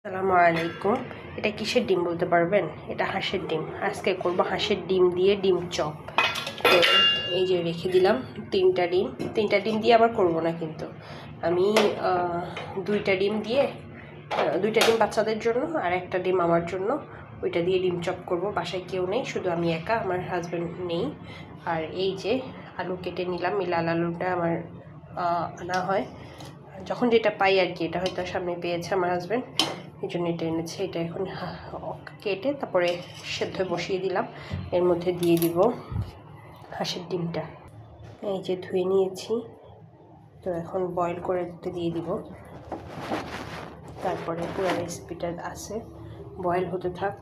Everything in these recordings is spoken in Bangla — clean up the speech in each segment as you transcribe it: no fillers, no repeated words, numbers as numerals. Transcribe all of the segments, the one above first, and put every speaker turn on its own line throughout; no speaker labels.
আসসালামু আলাইকুম। এটা কিসের ডিম বলতে পারবেন? এটা হাঁসের ডিম। আজকে করব হাঁসের ডিম দিয়ে ডিম চপ। তো এই যে রেখে দিলাম তিনটা ডিম দিয়ে আবার করব না, কিন্তু আমি দুইটা ডিম দিয়ে দুইটা ডিম বাচ্চাদের জন্য আর একটা ডিম আমার জন্য, ওইটা দিয়ে ডিম চপ করব। বাসায় কেউ নেই, শুধু আমি একা, আমার হাজব্যান্ড নেই। আর এই যে আলু কেটে নিলাম, এই লাল আলুটা আমার আনা হয় যখন যেটা পাই আর কি। এটা হয়তো সামনে পেয়েছে আমার হাজব্যান্ড, এই জন্য এটা এনেছে। এটা এখন কেটে তারপরে সেদ্ধ বসিয়ে দিলাম। এর মধ্যে দিয়ে দিব হাঁসের ডিমটা। এই যে ধুয়ে নিয়েছি, তো এখন বয়েল করে দিয়ে দিব। তারপরে পুরো রেসিপিটা আছে, বয়েল হতে থাক।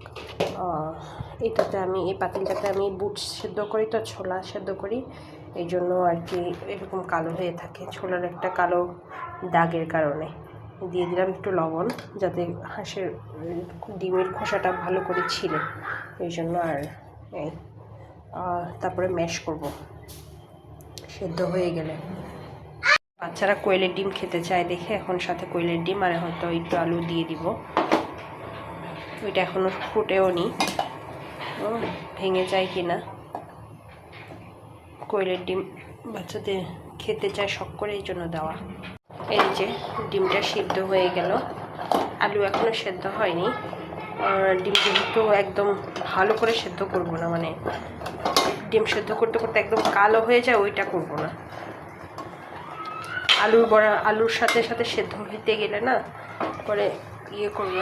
এটাতে আমি এই পাতিলটাতে আমি বুট সেদ্ধ করি, তো ছোলা সেদ্ধ করি, এই জন্য আর কি এরকম কালো হয়ে থাকে, ছোলার একটা কালো দাগের কারণে। দিয়ে দিলাম একটু লবণ, যাতে হাঁসের ডিমের খোসাটা ভালো করে ছিলে, এই জন্য। আর এই তারপরে ম্যাশ করব সেদ্ধ হয়ে গেলে। বাচ্চারা কোয়েলের ডিম খেতে চায় দেখে এখন সাথে কোয়েলের ডিম আর হয়তো একটু আলু দিয়ে দিব। ওইটা এখনও ফুটেও নি, ভেঙে যায় কি না। কোয়েলের ডিম বাচ্চাদের খেতে চায় শখ করে, এই জন্য দেওয়া। এই যে ডিমটা সিদ্ধ হয়ে গেল, আলু এখনও সেদ্ধ হয়নি। ডিম যেহেতু একদম ভালো করে সেদ্ধ করব না, মানে ডিম সেদ্ধ করতে করতে একদম কালো হয়ে যায়, ওইটা করব না। আলুর সাথে সাথে সেদ্ধ হইতে গেলে না পরে করবে,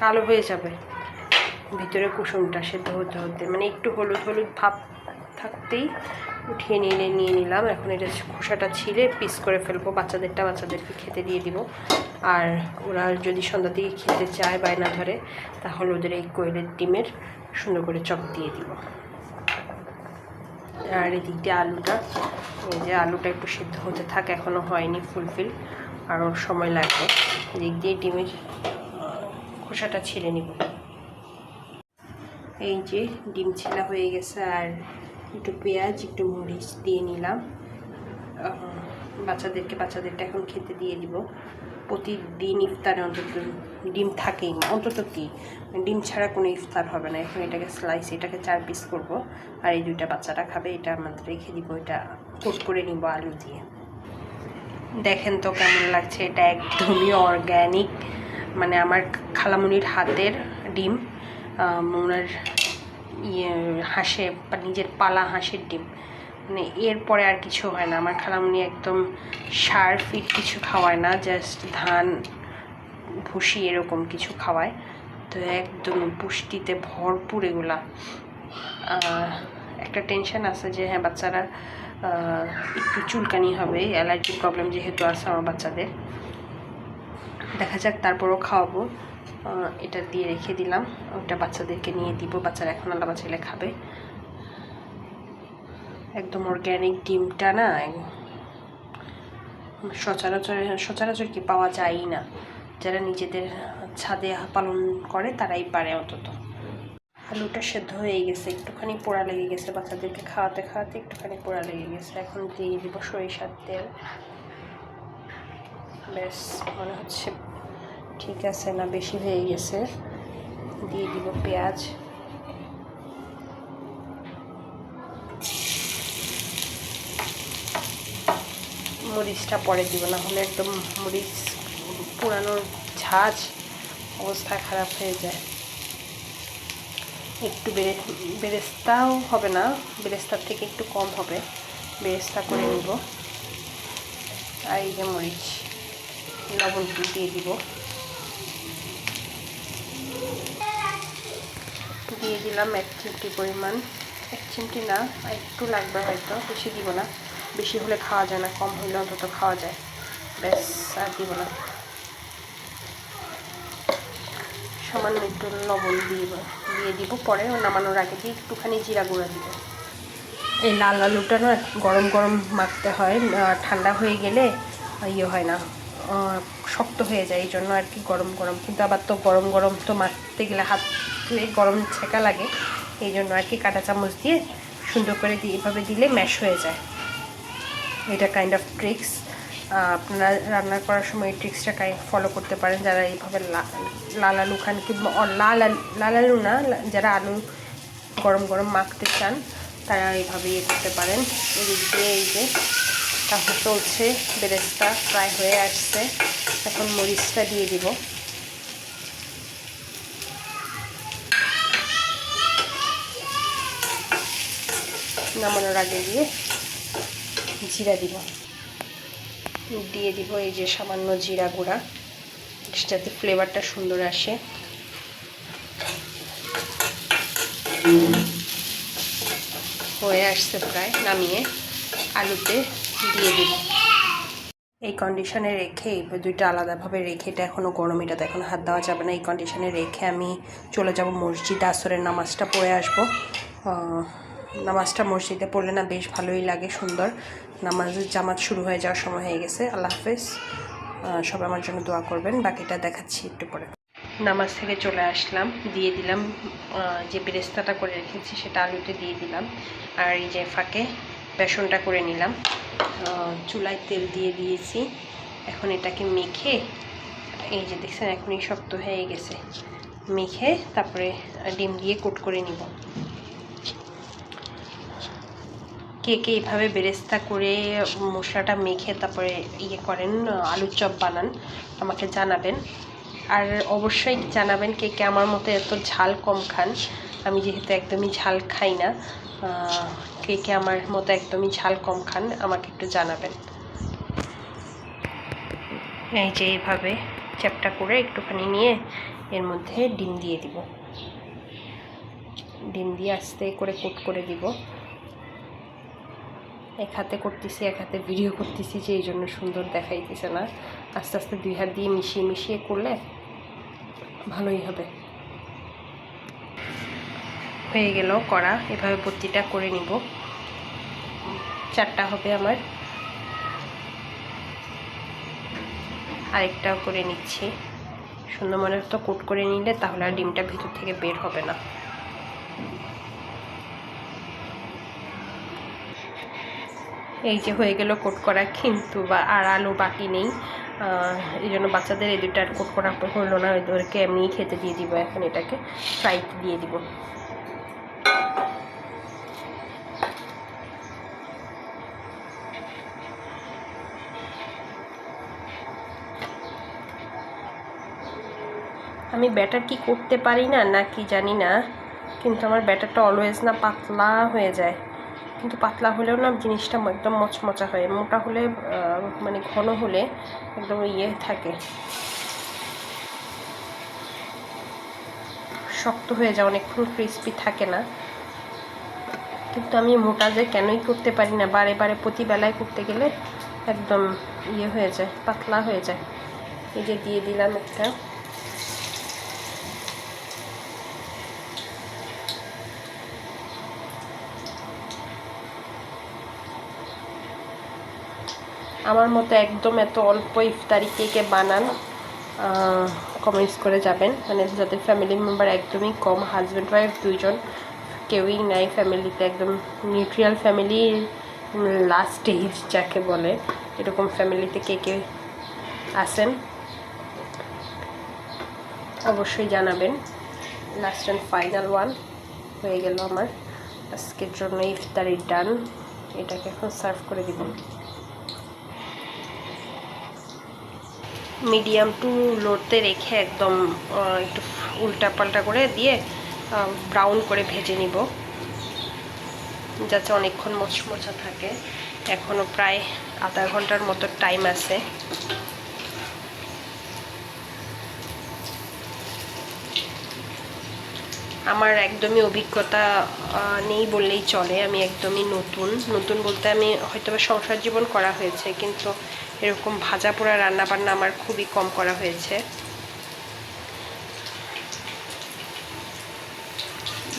কালো হয়ে যাবে ভিতরে কুসুমটা সেদ্ধ হতে হতে। মানে একটু হলুদ হলুদ ভাব থাকতেই উঠিয়ে নিয়ে নিলাম। এখন এটা খোসাটা ছিলে পিস করে ফেলবো, বাচ্চাদেরকে খেতে দিয়ে দিব। আর ওরা যদি সন্ধ্যা দিকে খেতে চায়, বায়না ধরে, তাহলে ওদের এই কোয়েলের ডিমের সুন্দর করে চপ দিয়ে দিব। আর এদিক দিয়ে আলুটা, এই যে আলুটা একটু সিদ্ধ হতে থাকে, এখনও হয়নি ফুলফিল, আরও সময় লাগবে। এদিক দিয়ে ডিমের খোসাটা ছিলে নিব। এই যে ডিম ছেলা হয়ে গেছে, আর একটু পেঁয়াজ একটু মরিচ দিয়ে নিলাম। বাচ্চাদেরটা এখন খেতে দিয়ে দিব। প্রতিদিন ইফতারে অন্তত ডিম থাকেই, অন্তত কি ডিম ছাড়া কোনো ইফতার হবে না। এখন এটাকে এটাকে 4 পিস করব, আর এই দুইটা বাচ্চারা খাবে, এটা আমাদের রেখে দিব। এটা কোট করে নিব আলু দিয়ে। দেখেন তো কেমন লাগছে, এটা একদমই অর্গ্যানিক, মানে আমার খালামুনির হাতের ডিম। ওনার হাঁসে বা নিজের পালা হাঁসের ডিম, মানে এরপরে আর কিছু হয় না। আমার খালামুনি একদম সার ফিট কিছু খাওয়ায় না, জাস্ট ধান ভুসি এরকম কিছু খাওয়ায়, তো একদম পুষ্টিতে ভরপুর এগুলা। একটা টেনশন আছে যে হ্যাঁ বাচ্চারা একটু চুলকানি হবে, অ্যালার্জির প্রবলেম যেহেতু আছে আমার বাচ্চাদের। দেখা যাক, তারপরও খাওয়াবো। এটা দিয়ে রেখে দিলাম, ওটা বাচ্চাদেরকে নিয়ে দিব, বাচ্চারা এখন আলাদা ছেলে খাবে। একদম অর্গ্যানিক ডিমটা না সচরাচর কি পাওয়া যায়ই না। যারা নিজেদের ছাদে পালন করে তারাই পারে অন্তত। আলুটা সেদ্ধ হয়ে গেছে, একটুখানি পোড়া লেগে গেছে, বাচ্চাদেরকে খাওয়াতে খাওয়াতে একটুখানি পোড়া লেগে গেছে। এখন দিয়ে দিব সরিষার তেল। বেশ মনে হচ্ছে ঠিক আছে, না বেশি হয়ে গেছে। দিয়ে দিব পেঁয়াজ, মরিচটা পরে দিব, না হলে একদম মরিচ পুরানোর ঝাঁজ অবস্থা খারাপ হয়ে যায়। একটু বেরেস্তাও হবে না, বেরেস্তার থেকে একটু কম হবে, বেরেস্তা করে নিব। আর এই যে মরিচ, লবণ দিয়ে দিব, দিয়ে দিলাম 1 চিমটি পরিমাণ। 1 চিমটি না, একটু লাগবে হয়তো, বেশি দিব না, বেশি হলে খাওয়া যায় না, কম হলে অন্তত খাওয়া যায়। ব্যাস, আর দিব না। সামান্য একটু লবণ দিয়ে দিব, পরে নামানোর আগে দিয়ে একটুখানি জিরা গুঁড়া দিব। এই লাল আলুটা না গরম গরম মাখতে হয়, ঠান্ডা হয়ে গেলে হয় না, শক্ত হয়ে যায়, এই জন্য আর কি গরম গরম। কিন্তু আবার তো গরম গরম তো মাখতে গেলে হাত ধুয়ে গরম ছেঁকা লাগে, এই জন্য আর কি কাঁটা চামচ দিয়ে সুন্দর করে এভাবে দিলে ম্যাশ হয়ে যায়। এটা কাইন্ড অফ ট্রিক্স, আপনারা রান্না করার সময় এই ট্রিক্সটা ফলো করতে পারেন, যারা এইভাবে লাল আলু খান, কিংবা লাল আলু না, যারা আলু গরম গরম মাখতে চান তারা এইভাবে ইয়ে করতে পারেন। এদিক দিয়ে এই যে তারপর চলছে, বেরেস্তা প্রায় হয়ে আসছে। এখন মরিচটা দিয়ে দিব, নামানোর আগে দিয়ে জিরা দিব, দিয়ে দিব এই যে সামান্য জিরা গুঁড়া, যাতে ফ্লেভারটা সুন্দর আসে। হয়ে আসছে প্রায়, নামিয়ে আলুতে দিয়ে দিব। এই কন্ডিশনে রেখে দুইটা আলাদাভাবে রেখে, এটা এখনও গরম, এটাতে এখন হাত দেওয়া যাবে না। এই কন্ডিশনে রেখে আমি চলে যাব মসজিদ, আসরের নামাজটা পড়ে আসবো। নামাজটা মসজিদে পড়লে না বেশ ভালোই লাগে, সুন্দর। নামাজের জামাত শুরু হয়ে যাওয়ার সময় হয়ে গেছে। আল্লাহ হাফেজ, সবাই আমার জন্য দোয়া করবেন। বাকিটা দেখাচ্ছি একটু পরে। নামাজ থেকে চলে আসলাম, দিয়ে দিলাম যে বেরেস্তাটা করে রেখেছি সেটা আলুতে দিয়ে দিলাম। আর এই যে ফাঁকে বেসনটা করে নিলাম, চুলায় তেল দিয়ে দিয়েছি। এখন এটাকে মেখে, এই যে দেখছেন এখনই শক্ত হয়ে গেছে, মেখে তারপরে ডিম দিয়ে কোট করে নিব। কে কে এইভাবে বেরেস্তা করে মশলাটা মেখে তারপরে ইয়ে করেন, আলুর চপ বানান, আমাকে জানাবেন। আর অবশ্যই জানাবেন কে কে আমার মতো এত ঝাল কম খান। আমি যেহেতু একদমই ঝাল খাই না, কে কে আমার মতো একদমই ঝাল কম খান আমাকে একটু জানাবেন। এই যে এইভাবে চ্যাপটা করে একটুখানি নিয়ে এর মধ্যে ডিম দিয়ে দিব, ডিম দিয়ে আস্তে করে কোট করে দিব। এক হাতে করতেছি, এক হাতে ভিডিও করতেছি, যে এই জন্য সুন্দর দেখাইতেছে না। আস্তে আস্তে দুই হাত দিয়ে মিশিয়ে মিশিয়ে করলে ভালোই হবে। হয়ে গেল করা, এভাবে প্রতিটা করে নিব, 4টা হবে আমার। আরেকটাও করে নিচ্ছি, সুন্দর মনে তো কোট করে নিলে তাহলে আর ডিমটা ভিতর থেকে বের হবে না। এই যে হয়ে গেল কোট করা, কিন্তু আর আলু বাকি নেই, এই জন্য বাচ্চাদের এই দুটো আর কোট করা হলো না, ওদেরকে এমনিই খেতে দিয়ে দিব। এখন এটাকে ফ্রাইতে দিয়ে দিব। আমি ব্যাটার কি করতে পারি না নাকি জানি না, কিন্তু আমার ব্যাটারটা অলওয়েজ না পাতলা হয়ে যায়। কিন্তু পাতলা হলেও না জিনিসটা একদম মচমচা হয়, মোটা হলে মানে ঘন হলে একদম ইয়ে থাকে, শক্ত হয়ে যায়, অনেকক্ষণ ক্রিস্পি থাকে না। কিন্তু আমি মোটা যে কেনই করতে পারি না, বারে বারে প্রতিবেলায় করতে গেলে একদম ইয়ে হয়ে যায়, পাতলা হয়ে যায়। এই যে দিয়ে দিলাম একটা, আমার মতো একদম এত অল্প ইফতারি কে কে বানান কমেন্টস করে যাবেন। মানে যাদের ফ্যামিলি মেম্বার একদমই কম, হাজব্যান্ড ওয়াইফ দুইজন, কেউই নাই ফ্যামিলিতে, একদম নিউট্রিয়াল ফ্যামিলি, লাস্ট স্টেজ যাকে বলে, এরকম ফ্যামিলিতে কে কে আসেন অবশ্যই জানাবেন। লাস্ট অ্যান্ড ফাইনাল ওয়ান হয়ে গেল আমার আজকের জন্য ইফতারি ডান। এটাকে এখন সার্ভ করে দিব। মিডিয়াম টু লোতে রেখে একদম একটু উল্টা পাল্টা করে দিয়ে ব্রাউন করে ভেজে নিব, যাতে অনেকক্ষণ মচমচা থাকে। এখনও প্রায় আধা ঘন্টার মতো টাইম আছে। আমার একদমই অভিজ্ঞতা নেই বললেই চলে, আমি একদমই নতুন বলতে আমি হয়তো বা সংসার জীবন করা হয়েছে, কিন্তু এরকম ভাজা পোড়া রান্নাবান্না আমার খুবই কম করা হয়েছে।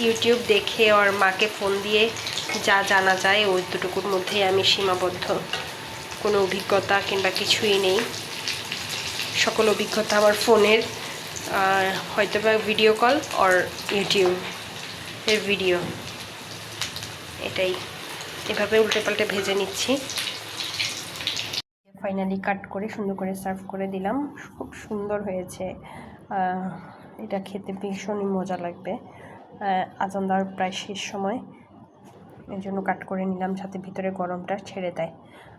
ইউটিউব দেখে আর মাকে ফোন দিয়ে যা জানা যায় ওই দুটুকুর মধ্যেই আমি সীমাবদ্ধ, কোনো অভিজ্ঞতা কিংবা কিছুই নেই। সকল অভিজ্ঞতা আমার ফোনের, হয়তো বা ভিডিও কল আর ইউটিউবের ভিডিও, এটাই। এভাবে উল্টে পাল্টে ভেজে নিচ্ছি। ফাইনালি কাট করে সুন্দর করে সার্ভ করে দিলাম। খুব সুন্দর হয়েছে। এটা খেতে ভীষণই মজা লাগবে। আজান দেওয়ার প্রায় শেষ সময়, এই জন্য কাট করে নিলাম যাতে ভিতরে গরমটা ছেড়ে দেয়।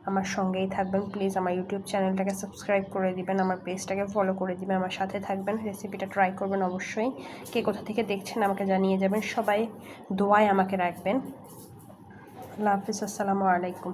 আমার সঙ্গেই থাকবেন প্লিজ। আমার ইউটিউব চ্যানেলটাকে সাবস্ক্রাইব করে দিবেন, আমার পেজটাকে ফলো করে দিবেন, আমার সাথে থাকবেন। রেসিপিটা ট্রাই করবেন অবশ্যই। কে কোথা থেকে দেখছেন আমাকে জানিয়ে যাবেন। সবাই দোয়ায় আমাকে রাখবেন। আল্লাহ হাফিজ, আসসালামু আলাইকুম।